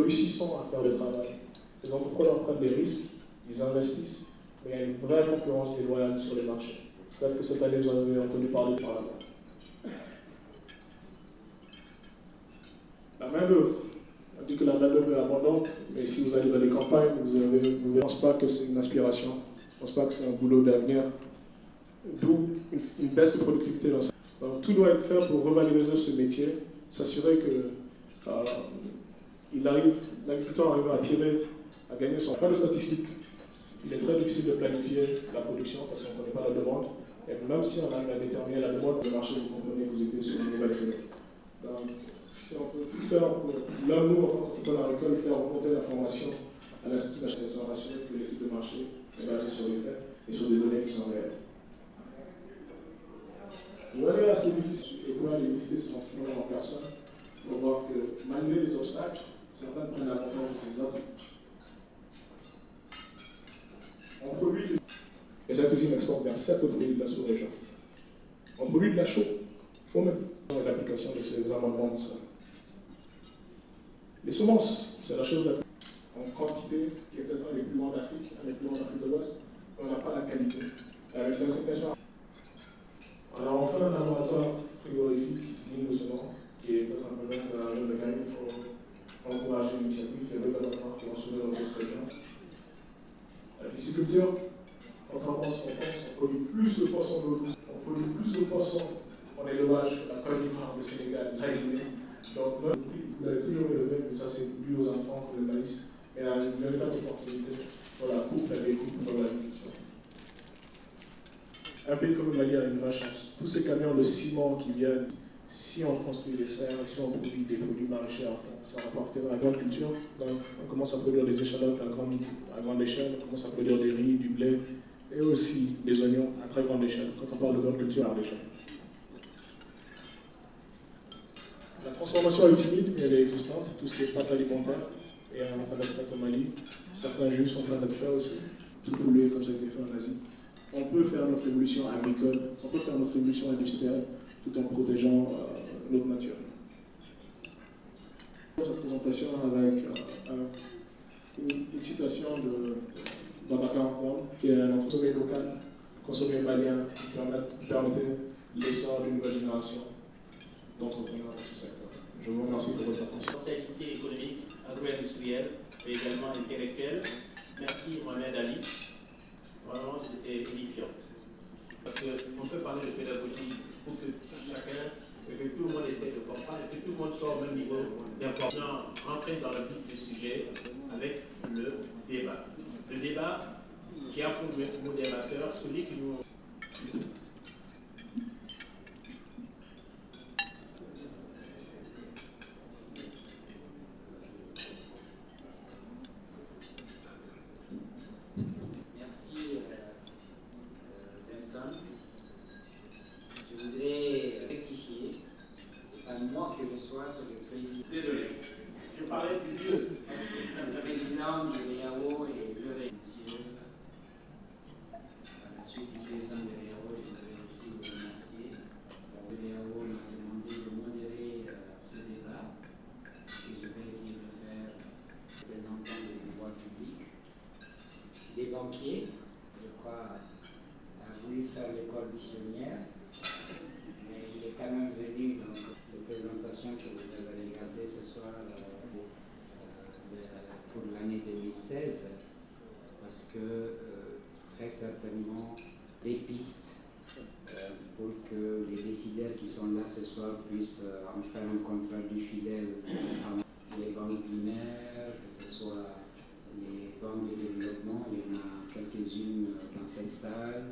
réussissons à faire le travail. Les entrepreneurs prennent des risques, ils investissent, mais il y a une vraie concurrence déloyale sur les marchés. Peut-être que cette année, vous en avez entendu parler par là-bas. La main-d'œuvre. On dit que la main-d'œuvre est abondante, mais si vous allez dans les campagnes, vous ne pensez pas que c'est une aspiration, je ne pense pas que c'est un boulot d'avenir, d'où une baisse de productivité dans ça. Donc, tout doit être fait pour revaloriser ce métier, s'assurer que l'agriculteur arrive à tirer, à gagner son... Pas de statistiques. Il est très difficile de planifier la production parce qu'on ne connaît pas la demande. Et même si on arrive à déterminer la demande, le marché, vous comprenez que vous étiez sur une nouvelle économie. Donc, si on peut tout faire pour, là, nous, en tant qu'entrepreneur agricole, faire remonter l'information à l'Institut d'Association rassurée que l'étude de marché est basée sur les faits et sur des données qui sont réelles. Je vais aller assez vite et pouvoir aller visiter ces entrepreneurs en personne pour voir que malgré les obstacles, certains prennent la confiance de ces autres. On produit des... Et cette usine exporte vers 7 autres pays de la sous-région. On produit de la chaux. Il faut même l'application de ces amendements de sol. Les semences, c'est la chose la plus en quantité qui est peut-être un des plus grands d'Afrique, un des plus grands d'Afrique de l'Ouest, on n'a pas la qualité. Avec l'insémination. Alors on fait un laboratoire frigorifique digne de ce nom, qui est peut-être un peu même de la région de Gaïa pour encourager l'initiative, les deux laboratoires qui vont s'ouvrir dans d'autres régions. La pisciculture, contrairement à ce qu'on pense, on produit plus de poissons d'eau douce, on produit plus de poissons en élevage que la Côte d'Ivoire, le Sénégal, la Guinée. Donc, vous l'avez toujours élevé, mais ça c'est dû aux intrants pour le maïs. Mais il y a une véritable opportunité pour la coupe, la découpe dans l'agriculture. Un pays comme le Mali a une vraie chance. Tous ces camions de ciment qui viennent, si on construit des serres, si on produit des produits maraîchers à fond, ça rapporte à l'agriculture. Donc, on commence à produire des échalotes à grande échelle, on commence à produire des riz, du blé, et aussi des oignons à très grande échelle, quand on parle de l'agriculture à grande échelle. La transformation est timide, mais elle est existante. Tout ce qui est pâte alimentaire est en train d'être fait au Mali. Certains jus sont en train d'être faits aussi. Tout doublé comme ça a été fait en Asie. On peut faire notre évolution agricole, on peut faire notre évolution industrielle tout en protégeant notre nature. Cette présentation avec une citation d'Abacar Ngom, qui est un entrepreneur local, consommé malien, qui permettait l'essor d'une nouvelle génération d'entrepreneurs dans ce secteur. Je vous remercie pour votre attention. Potentialité économique, agro-industrielle, mais également intellectuelle. Merci Mohamed Ali. Vraiment, c'était édifiant. Parce qu'on peut parler de pédagogie pour que chacun, que tout le monde essaie de comprendre, et que tout le monde soit au même niveau d'information. Entrer dans le vif du sujet avec le débat. Le débat qui a pour modérateur celui qui nous... Je voudrais rectifier, c'est pas moi qui le sois, c'est le président. Désolé, je parlais du lieu. Le président de l'EAO et le monsieur. À la suite du président de l'EAO, je voudrais aussi vous remercier. L'EAO m'a demandé de modérer ce débat, ce que je vais essayer de faire représentant des pouvoirs publics. Des banquiers, je crois, a voulu faire l'école buissonnière. Mais il est quand même venu dans la présentation que vous avez regardée ce soir pour l'année 2016, parce que très certainement des pistes pour que les décideurs qui sont là ce soir puissent en faire un compte rendu fidèle à les banques primaires, que ce soit les banques de développement, il y en a quelques-unes dans cette salle.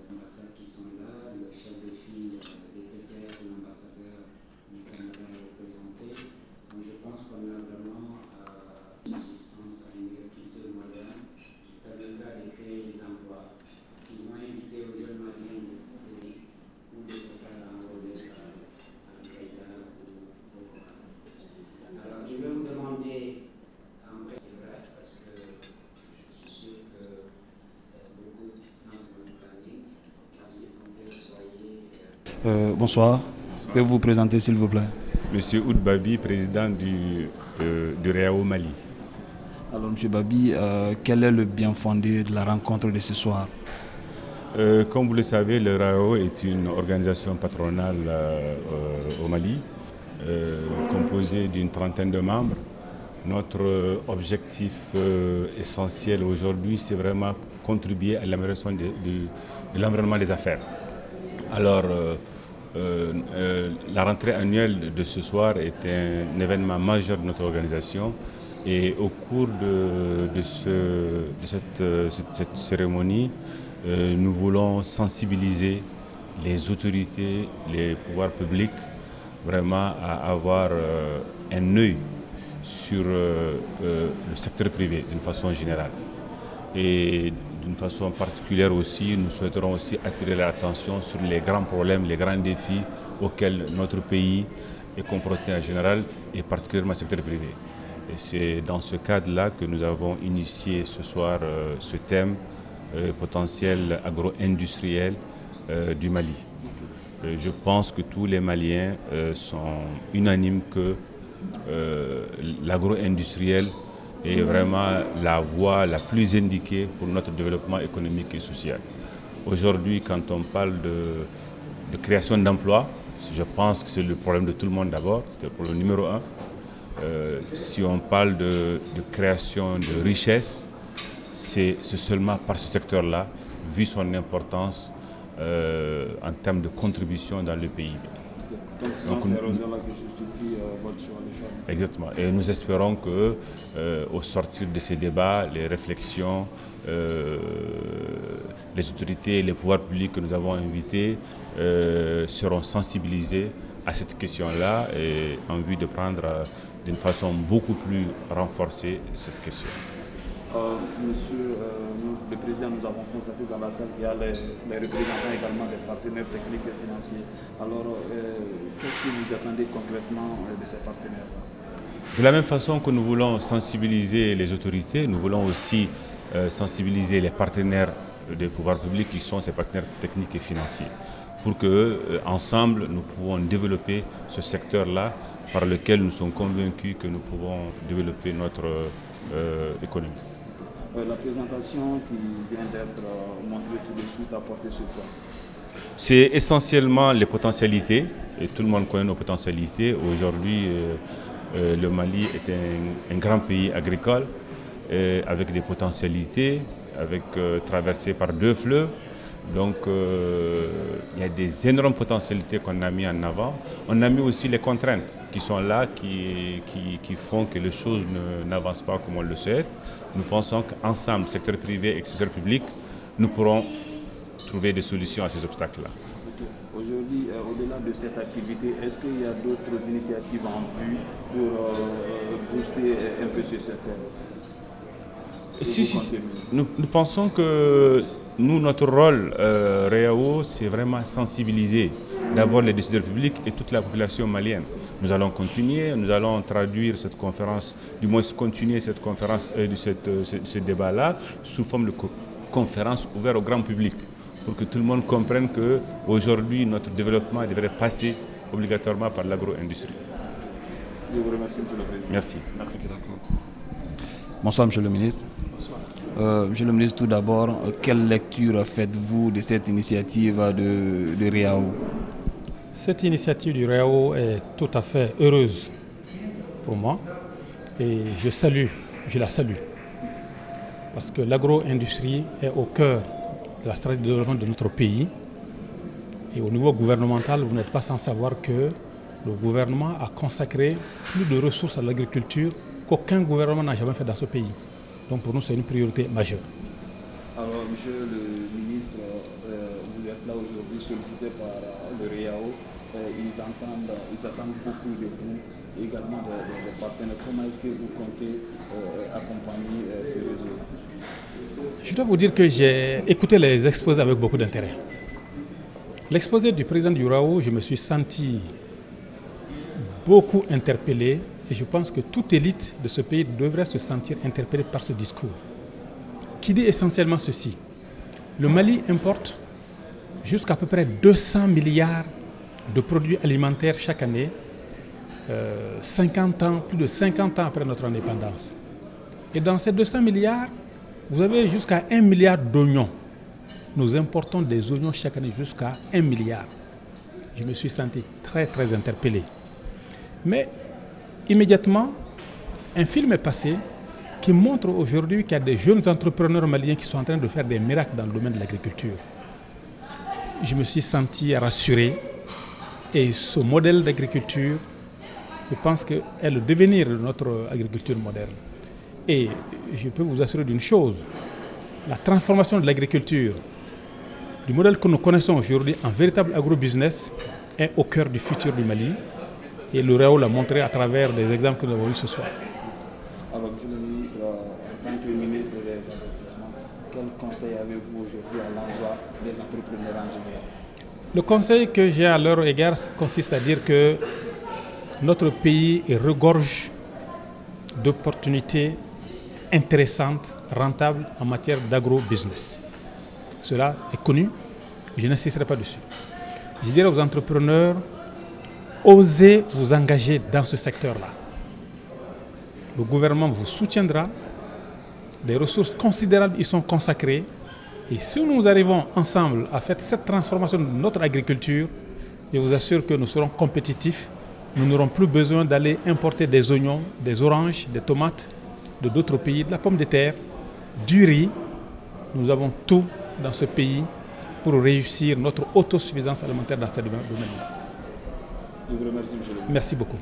Ambassades qui sont là, le chef de file des PTR, l'ambassadeur du Canada est représenté. Donc je pense qu'on a vraiment une assistance à une agriculture moderne qui permettra de créer des emplois, qui vont éviter aux jeunes Maliens de courir ou de se faire enrôler par Al-Qaïda ou Boko Haram. Alors je vais vous demander en fait bref parce que je suis sûr que beaucoup d'entre nous planning. Bonsoir. Pouvez-vous vous présenter s'il vous plaît? M. Oud Babi, président du REAO Mali. Alors, M. Babi, quel est le bien fondé de la rencontre de ce soir? Comme vous le savez, le REAO est une organisation patronale au Mali, composée d'une trentaine de membres. Notre objectif essentiel aujourd'hui, c'est vraiment contribuer à l'amélioration de l'environnement des affaires. Alors, la rentrée annuelle de ce soir est un événement majeur de notre organisation et au cours de cette cérémonie, nous voulons sensibiliser les autorités, les pouvoirs publics vraiment à avoir un œil sur le secteur privé d'une façon générale. Et d'une façon particulière aussi, nous souhaiterons aussi attirer l'attention sur les grands problèmes, les grands défis auxquels notre pays est confronté en général et particulièrement le secteur privé. Et c'est dans ce cadre-là que nous avons initié ce soir ce thème potentiel agro-industriel du Mali. Je pense que tous les Maliens sont unanimes que l'agro-industriel est vraiment la voie la plus indiquée pour notre développement économique et social. Aujourd'hui, quand on parle de création d'emplois, je pense que c'est le problème de tout le monde d'abord, c'est le problème numéro un. Si on parle de création de richesse, c'est seulement par ce secteur-là, vu son importance en termes de contribution dans le PIB. Donc c'est ces raisons-là qui justifient votre choix de choix. Exactement. Et nous espérons que, au sortir de ces débats, les réflexions, les autorités et les pouvoirs publics que nous avons invités seront sensibilisés à cette question-là et en vue de prendre d'une façon beaucoup plus renforcée cette question. Monsieur le Président, nous avons constaté dans la salle qu'il y a les représentants également des partenaires techniques et financiers. Alors, qu'est-ce que vous attendez concrètement de ces partenaires? De la même façon que nous voulons sensibiliser les autorités, nous voulons aussi sensibiliser les partenaires des pouvoirs publics qui sont ces partenaires techniques et financiers, pour que ensemble nous pouvons développer ce secteur-là par lequel nous sommes convaincus que nous pouvons développer notre économie. La présentation qui vient d'être montrée tout de suite a porté sur quoi? C'est essentiellement les potentialités, et tout le monde connaît nos potentialités. Aujourd'hui, le Mali est un grand pays agricole avec des potentialités, traversé par 2 fleuves. Donc il y a des énormes potentialités qu'on a mis en avant. On a mis aussi les contraintes qui sont là, qui font que les choses n'avancent pas comme on le souhaite. Nous pensons qu'ensemble, secteur privé et secteur public, nous pourrons trouver des solutions à ces obstacles-là. Aujourd'hui, au-delà de cette activité, est-ce qu'il y a d'autres initiatives en vue pour booster un peu ce secteur? Si. Nous pensons que notre rôle, REAO, c'est vraiment sensibiliser d'abord les décideurs publics et toute la population malienne. Nous allons continuer, nous allons traduire cette conférence, du moins continuer cette conférence, ce débat-là, sous forme de conférence ouverte au grand public, pour que tout le monde comprenne qu'aujourd'hui, notre développement devrait passer obligatoirement par l'agro-industrie. Je vous remercie, Monsieur le Président. Merci. Merci. Bonsoir, Monsieur le Ministre. Bonsoir. Monsieur le Ministre, tout d'abord, quelle lecture faites-vous de cette initiative de REAO? Cette initiative du REAO est tout à fait heureuse pour moi et je la salue. Parce que l'agro-industrie est au cœur de la stratégie de développement de notre pays. Et au niveau gouvernemental, vous n'êtes pas sans savoir que le gouvernement a consacré plus de ressources à l'agriculture qu'aucun gouvernement n'a jamais fait dans ce pays. Donc pour nous, c'est une priorité majeure. Alors, Monsieur le Ministre, vous êtes là aujourd'hui sollicité par le REAO. Ils attendent beaucoup de vous, également des partenaires. Comment est-ce que vous comptez accompagner ces réseaux? Je dois vous dire que j'ai écouté les exposés avec beaucoup d'intérêt. L'exposé du président du REAO, je me suis senti beaucoup interpellé et je pense que toute élite de ce pays devrait se sentir interpellée par ce discours qui dit essentiellement ceci. Le Mali importe jusqu'à peu près 200 milliards de produits alimentaires chaque année 50 ans, plus de 50 ans après notre indépendance. Et dans ces 200 milliards, vous avez jusqu'à 1 milliard d'oignons. Nous importons des oignons chaque année jusqu'à 1 milliard. Je me suis senti très interpellé. Mais immédiatement, un film est passé qui montre aujourd'hui qu'il y a des jeunes entrepreneurs maliens qui sont en train de faire des miracles dans le domaine de l'agriculture. Je me suis senti rassuré et ce modèle d'agriculture, je pense que est le devenir de notre agriculture moderne. Et je peux vous assurer d'une chose, la transformation de l'agriculture, du modèle que nous connaissons aujourd'hui en véritable agro-business, est au cœur du futur du Mali. Et le REAO l'a montré à travers des exemples que nous avons eus ce soir. Alors, monsieur le ministre, en tant que ministre des Investissements, quel conseil avez-vous aujourd'hui à l'endroit des entrepreneurs en général? Le conseil que j'ai à leur égard consiste à dire que notre pays regorge d'opportunités intéressantes, rentables en matière d'agro-business. Cela est connu, je n'insisterai pas dessus. Je dirais aux entrepreneurs, osez vous engager dans ce secteur-là. Le gouvernement vous soutiendra, des ressources considérables y sont consacrées. Et si nous arrivons ensemble à faire cette transformation de notre agriculture, je vous assure que nous serons compétitifs. Nous n'aurons plus besoin d'aller importer des oignons, des oranges, des tomates de d'autres pays, de la pomme de terre, du riz. Nous avons tout dans ce pays pour réussir notre autosuffisance alimentaire dans ce domaine-là. Je vous remercie, monsieur le ministre. Merci beaucoup.